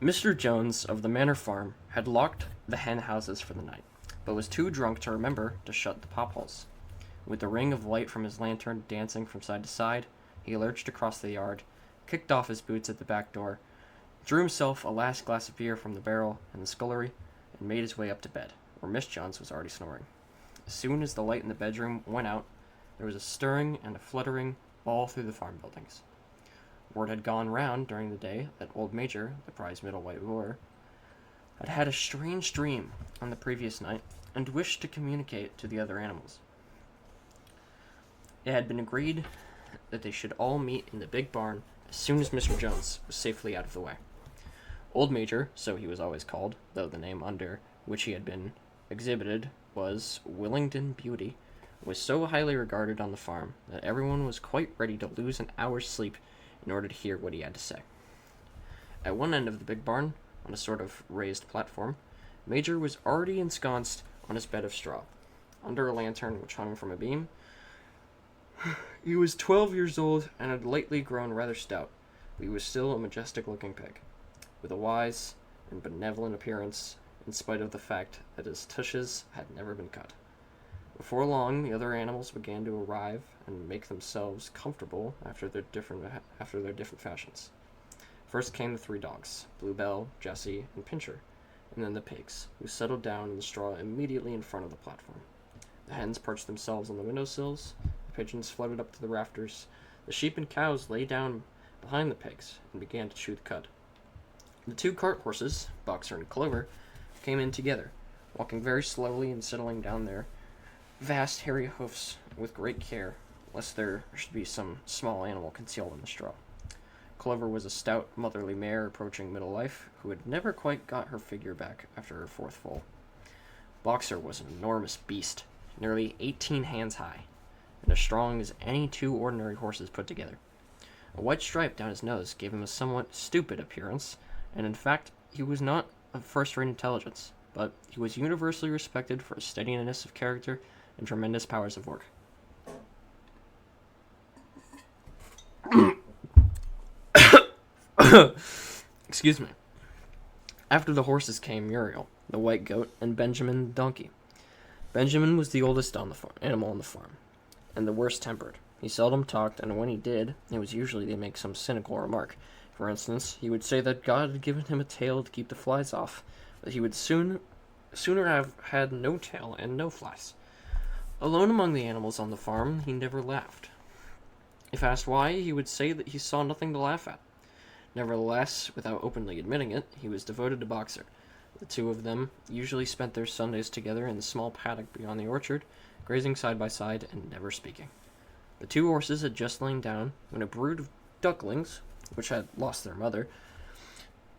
Mr. Jones of the Manor Farm had locked the hen houses for the night, but was too drunk to remember to shut the pop holes. With the ring of light from his lantern dancing from side to side, he lurched across the yard, kicked off his boots at the back door, drew himself a last glass of beer from the barrel in the scullery, and made his way up to bed, where Miss Jones was already snoring. As soon as the light in the bedroom went out, there was a stirring and a fluttering all through the farm buildings. Word had gone round during the day that old Major, the prize middle white boar, had had a strange dream on the previous night and wished to communicate to the other animals. It had been agreed that they should all meet in the big barn as soon as Mr. Jones was safely out of the way. Old Major, so he was always called, though the name under which he had been exhibited was Willingdon Beauty, was so highly regarded on the farm that everyone was quite ready to lose an hour's sleep in order to hear what he had to say. At one end of the big barn, on a sort of raised platform, Major was already ensconced on his bed of straw, under a lantern which hung from a beam. He was 12 years old and had lately grown rather stout, but he was still a majestic-looking pig, with a wise and benevolent appearance, in spite of the fact that his tushes had never been cut. Before long, the other animals began to arrive and make themselves comfortable after their different fashions. First came the 3 dogs, Bluebell, Jessie, and Pincher, and then the pigs, who settled down in the straw immediately in front of the platform. The hens perched themselves on the windowsills, the pigeons floated up to the rafters, the sheep and cows lay down behind the pigs and began to chew the cud. The 2 cart horses, Boxer and Clover, came in together, walking very slowly and settling down their vast hairy hoofs with great care, lest there should be some small animal concealed in the straw. Clover was a stout, motherly mare approaching middle life, who had never quite got her figure back after her 4th foal. Boxer was an enormous beast, nearly 18 hands high, and as strong as any 2 ordinary horses put together. A white stripe down his nose gave him a somewhat stupid appearance, and in fact he was not of first-rate intelligence, but he was universally respected for his steadiness of character and tremendous powers of work. Excuse me. After the horses came Muriel, the white goat, and Benjamin the donkey. Benjamin was the oldest animal on the farm, and the worst tempered. He seldom talked, and when he did, it was usually to make some cynical remark. For instance, he would say that God had given him a tail to keep the flies off, but he would sooner have had no tail and no flies. Alone among the animals on the farm, he never laughed. If asked why, he would say that he saw nothing to laugh at. Nevertheless, without openly admitting it, he was devoted to Boxer. The 2 of them usually spent their Sundays together in the small paddock beyond the orchard, grazing side by side and never speaking. The 2 horses had just lain down when a brood of ducklings, which had lost their mother,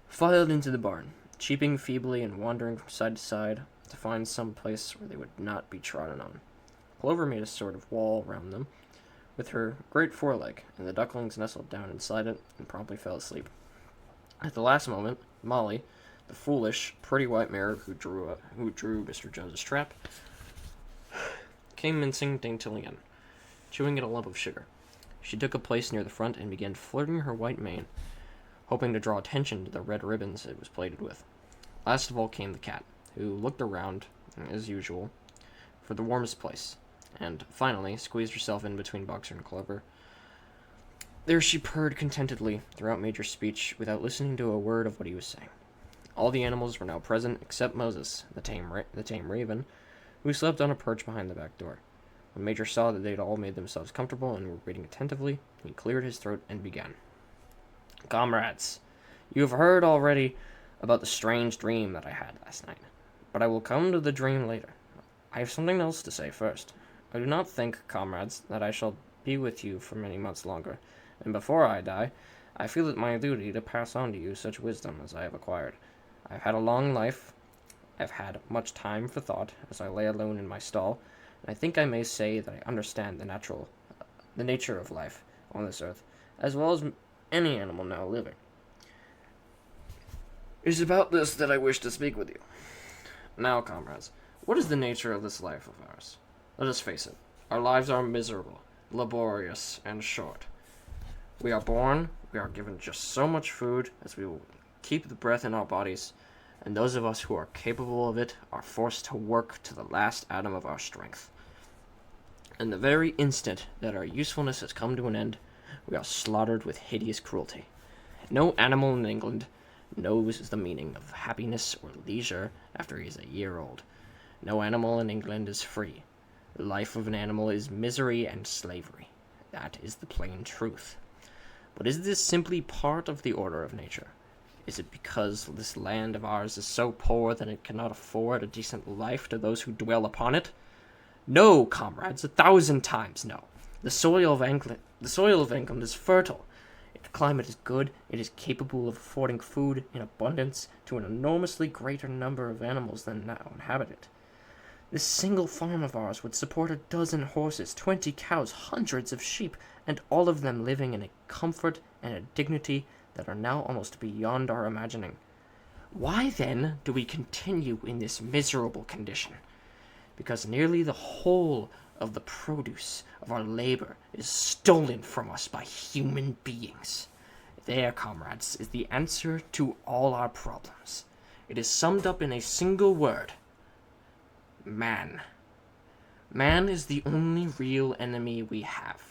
filed into the barn, cheeping feebly and wandering from side to side to find some place where they would not be trodden on. Clover made a sort of wall round them with her great foreleg, and the ducklings nestled down inside it and promptly fell asleep. At the last moment, Molly, the foolish, pretty white mare who drew Mr. Jones's trap, came mincing daintily in, chewing at a lump of sugar. She took a place near the front and began flirting her white mane, hoping to draw attention to the red ribbons it was plated with. Last of all came the cat, who looked around, as usual, for the warmest place, and finally squeezed herself in between Boxer and Clover. There she purred contentedly throughout Major's speech without listening to a word of what he was saying. All the animals were now present except Moses, the tame raven, who slept on a perch behind the back door. When Major saw that they had all made themselves comfortable and were waiting attentively, he cleared his throat and began. "Comrades, you have heard already about the strange dream that I had last night, but I will come to the dream later. I have something else to say first. I do not think, comrades, that I shall be with you for many months longer, and before I die, I feel it my duty to pass on to you such wisdom as I have acquired. I have had a long life, I have had much time for thought, as I lay alone in my stall, and I think I may say that I understand the nature of life on this earth, as well as any animal now living. It is about this that I wish to speak with you. Now, comrades, what is the nature of this life of ours? Let us face it, our lives are miserable, laborious, and short. We are born, we are given just so much food as we will keep the breath in our bodies, and those of us who are capable of it are forced to work to the last atom of our strength. And the very instant that our usefulness has come to an end, we are slaughtered with hideous cruelty. No animal in England knows the meaning of happiness or leisure after he is a year old. No animal in England is free. The life of an animal is misery and slavery. That is the plain truth. But is this simply part of the order of nature? Is it because this land of ours is so poor that it cannot afford a decent life to those who dwell upon it? No, comrades, 1,000 times no. The soil of England is fertile. Its climate is good. It is capable of affording food in abundance to an enormously greater number of animals than now inhabit it. This single farm of ours would support 12 horses, 20 cows, hundreds of sheep, and all of them living in a comfort and a dignity that are now almost beyond our imagining. Why, then, do we continue in this miserable condition? Because nearly the whole of the produce of our labor is stolen from us by human beings. There, comrades, is the answer to all our problems. It is summed up in a single word: man. Man is the only real enemy we have.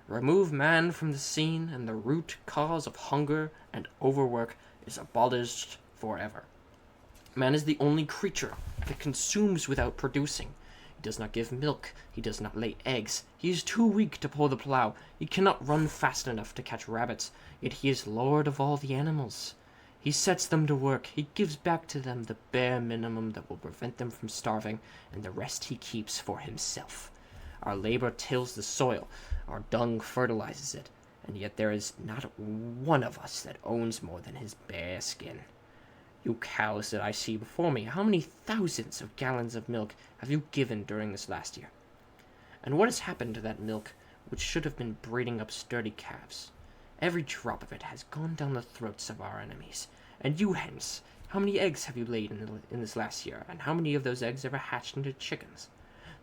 Remove man from the scene, and the root cause of hunger and overwork is abolished forever. Man is the only creature that consumes without producing. He does not give milk. He does not lay eggs. He is too weak to pull the plow. He cannot run fast enough to catch rabbits. Yet he is lord of all the animals. He sets them to work. He gives back to them the bare minimum that will prevent them from starving, and the rest he keeps for himself. Our labor tills the soil. Our dung fertilizes it. And yet there is not one of us that owns more than his bare skin. You cows that I see before me, how many thousands of gallons of milk have you given during this last year? And what has happened to that milk which should have been breeding up sturdy calves? Every drop of it has gone down the throats of our enemies. And you hens, how many eggs have you laid in this last year, and how many of those eggs ever hatched into chickens?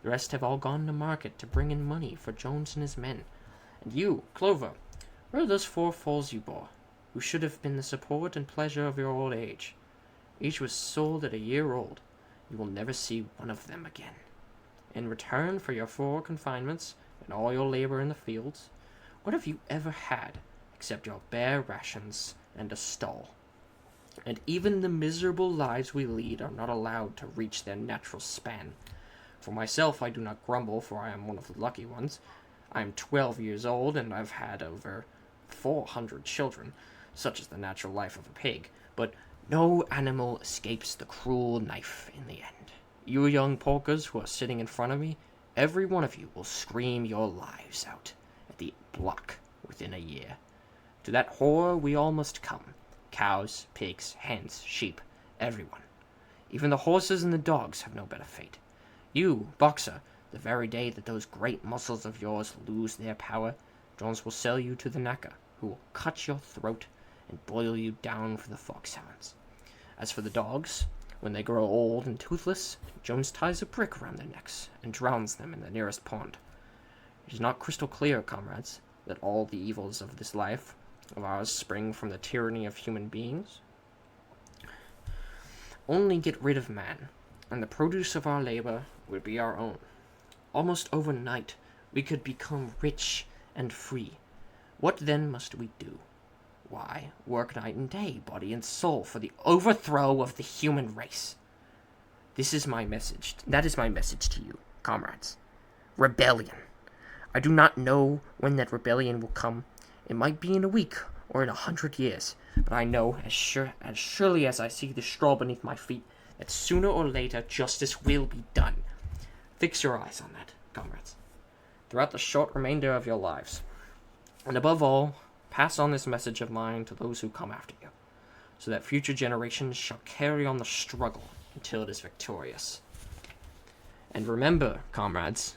The rest have all gone to market to bring in money for Jones and his men. And you, Clover, where are those 4 foals you bore, who should have been the support and pleasure of your old age? Each was sold at a year old. You will never see one of them again. In return for your 4 confinements and all your labor in the fields, what have you ever had except your bare rations and a stall? And even the miserable lives we lead are not allowed to reach their natural span. For myself, I do not grumble, for I am one of the lucky ones. I am 12 years old, and I've had over 400 children, such is the natural life of a pig. But no animal escapes the cruel knife in the end. You young polkas who are sitting in front of me, every one of you will scream your lives out at the block within a year. To that horror we all must come. Cows, pigs, hens, sheep, everyone. Even the horses and the dogs have no better fate. You, Boxer, the very day that those great muscles of yours lose their power, Jones will sell you to the knacker, who will cut your throat and boil you down for the foxhounds. As for the dogs, when they grow old and toothless, Jones ties a brick around their necks and drowns them in the nearest pond. It is not crystal clear, comrades, that all the evils of this life of ours spring from the tyranny of human beings? Only get rid of man, and the produce of our labor would be our own. Almost overnight, we could become rich and free. What then must we do? Why, work night and day, body and soul, for the overthrow of the human race. This is my message. That is my message to you, comrades. Rebellion. I do not know when that rebellion will come. It might be in a week or in 100 years, but I know as surely as I see the straw beneath my feet that sooner or later justice will be done. Fix your eyes on that, comrades, throughout the short remainder of your lives. And above all, pass on this message of mine to those who come after you, so that future generations shall carry on the struggle until it is victorious. And remember, comrades,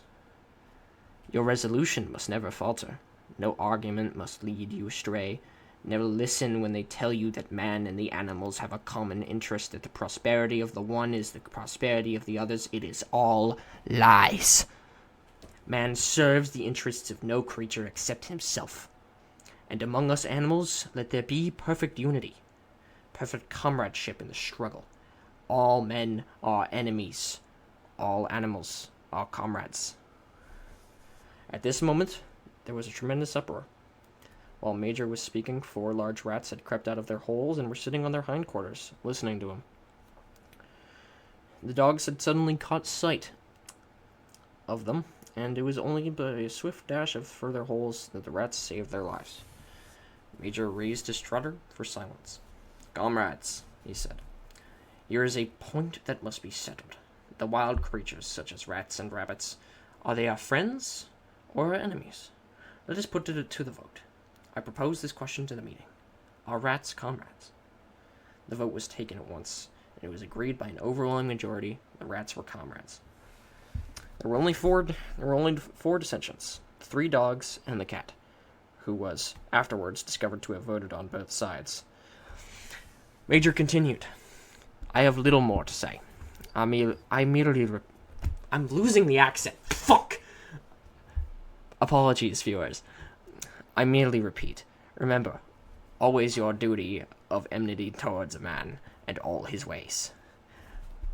your resolution must never falter. No argument must lead you astray. Never listen when they tell you that man and the animals have a common interest, that the prosperity of the one is the prosperity of the others. It is all lies. Man serves the interests of no creature except himself. And among us animals, let there be perfect unity. perfect comradeship in the struggle. All men are enemies. All animals are comrades. At this moment, there was a tremendous uproar. While Major was speaking, 4 large rats had crept out of their holes and were sitting on their hindquarters, listening to him. The dogs had suddenly caught sight of them, and it was only by a swift dash for their holes that the rats saved their lives. Major raised his strutter for silence. "Comrades," he said, "here is a point that must be settled. The wild creatures, such as rats and rabbits, are they our friends or our enemies? Let us put it to the vote. I propose this question to the meeting. Are rats comrades?" The vote was taken at once, and it was agreed by an overwhelming majority the rats were comrades. There were only four dissensions: the 3 dogs and the cat, who was afterwards discovered to have voted on both sides. Major continued, "I have little more to say. I'm losing the accent. Fuck! Apologies, viewers. I merely repeat. Remember, always your duty of enmity towards a man and all his ways.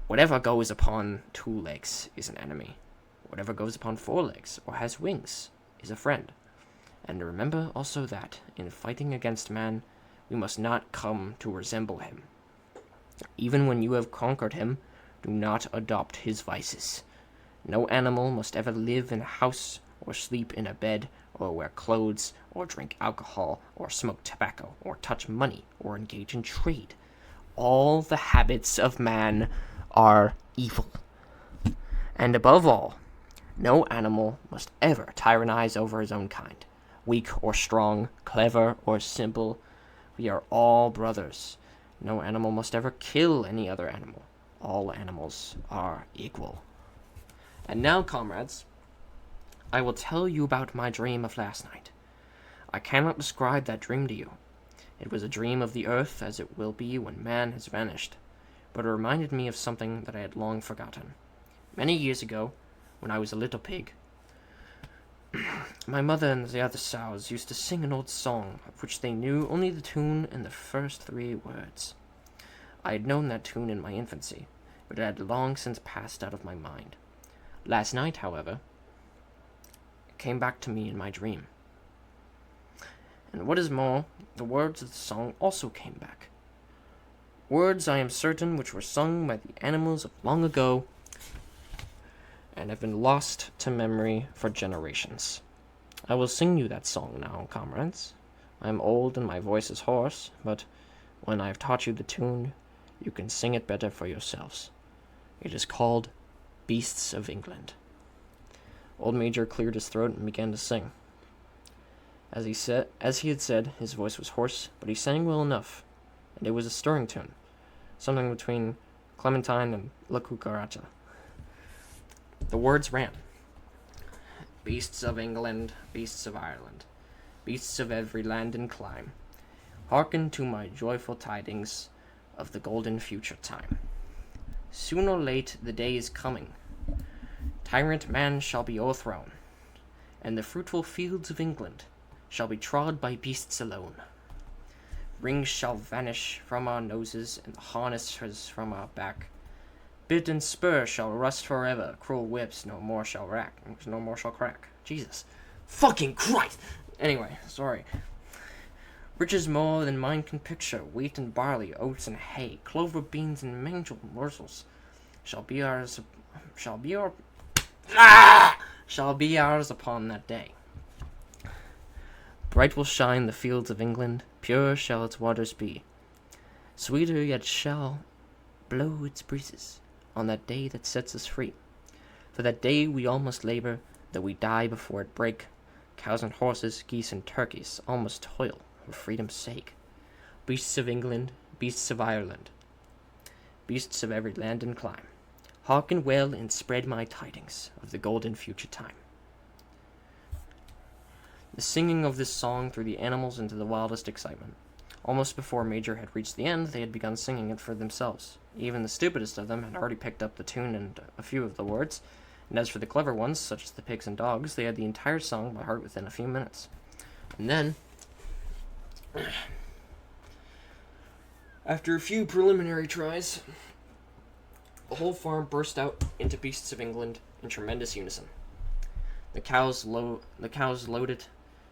Whatever goes upon 2 legs is an enemy. Whatever goes upon 4 legs or has wings is a friend. And remember also that, in fighting against man, we must not come to resemble him. Even when you have conquered him, do not adopt his vices. No animal must ever live in a house, or sleep in a bed, or wear clothes, or drink alcohol, or smoke tobacco, or touch money, or engage in trade. All the habits of man are evil. And above all, no animal must ever tyrannize over his own kind. Weak or strong, clever or simple, we are all brothers. No animal must ever kill any other animal. All animals are equal. And now, comrades, I will tell you about my dream of last night. I cannot describe that dream to you. It was a dream of the earth as it will be when man has vanished, but it reminded me of something that I had long forgotten. Many years ago, when I was a little pig, my mother and the other sows used to sing an old song of which they knew only the tune and the first 3 words. I had known that tune in my infancy, but it had long since passed out of my mind. Last night, however, it came back to me in my dream. And what is more, the words of the song also came back. Words, I am certain, which were sung by the animals of long ago, and have been lost to memory for generations. I will sing you that song now, comrades. I am old and my voice is hoarse, but when I have taught you the tune, you can sing it better for yourselves. It is called Beasts of England. Old Major cleared his throat and began to sing. As he had said, his voice was hoarse, but he sang well enough, and it was a stirring tune, something between Clementine and La Cucaracha. The words ran: Beasts of England, beasts of Ireland, beasts of every land and clime, hearken to my joyful tidings of the golden future time. Soon or late the day is coming. Tyrant man shall be o'erthrown, and the fruitful fields of England shall be trod by beasts alone. Rings shall vanish from our noses, and the harnesses from our back. Bit and spur shall rust forever, cruel whips no more shall crack. Jesus. Fucking Christ! Anyway, sorry. Riches more than mine can picture, wheat and barley, oats and hay, clover beans and mangled morsels, shall be ours upon that day. Bright will shine the fields of England, pure shall its waters be. Sweeter yet shall blow its breezes on that day that sets us free. For that day we all must labor, that we die before it break. Cows and horses, geese and turkeys, all must toil for freedom's sake. Beasts of England, beasts of Ireland, beasts of every land and clime, hearken well and spread my tidings of the golden future time. The singing of this song threw the animals into the wildest excitement. Almost before Major had reached the end, they had begun singing it for themselves. Even the stupidest of them had already picked up the tune and a few of the words, and as for the clever ones, such as the pigs and dogs, they had the entire song by heart within a few minutes. And then After a few preliminary tries, the whole farm burst out into Beasts of England in tremendous unison. The cows loaded,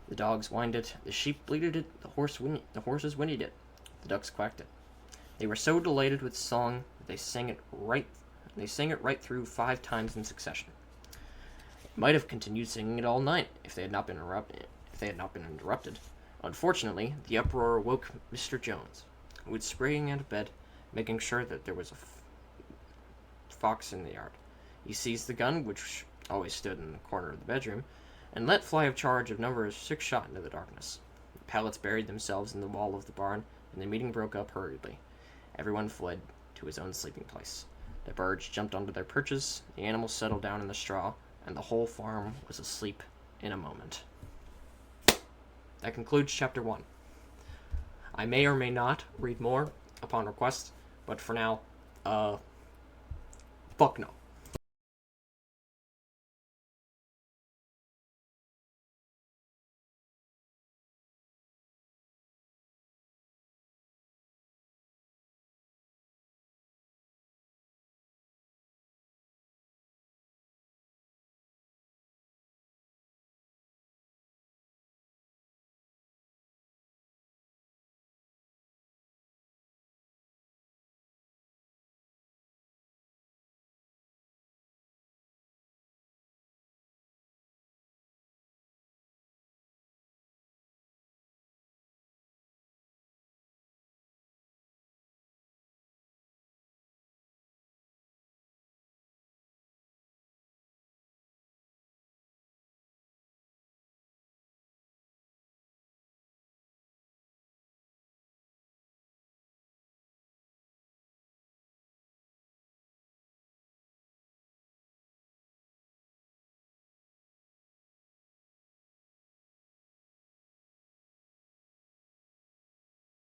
the dogs whined it, the sheep bleated it, the horses whinnied it, the ducks quacked it. They were so delighted with the song that they sang it right through 5 times in succession. They might have continued singing it all night if they had not been interrupted. Unfortunately, the uproar woke Mr. Jones, who was springing out of bed, making sure that there was a fox in the yard. He seized the gun, which always stood in the corner of the bedroom, and let fly a charge of number 6 shot into the darkness. The pellets buried themselves in the wall of the barn, and the meeting broke up hurriedly. Everyone fled to his own sleeping place. The birds jumped onto their perches, the animals settled down in the straw, and the whole farm was asleep in a moment. That concludes Chapter 1. I may or may not read more upon request, but for now, fuck no.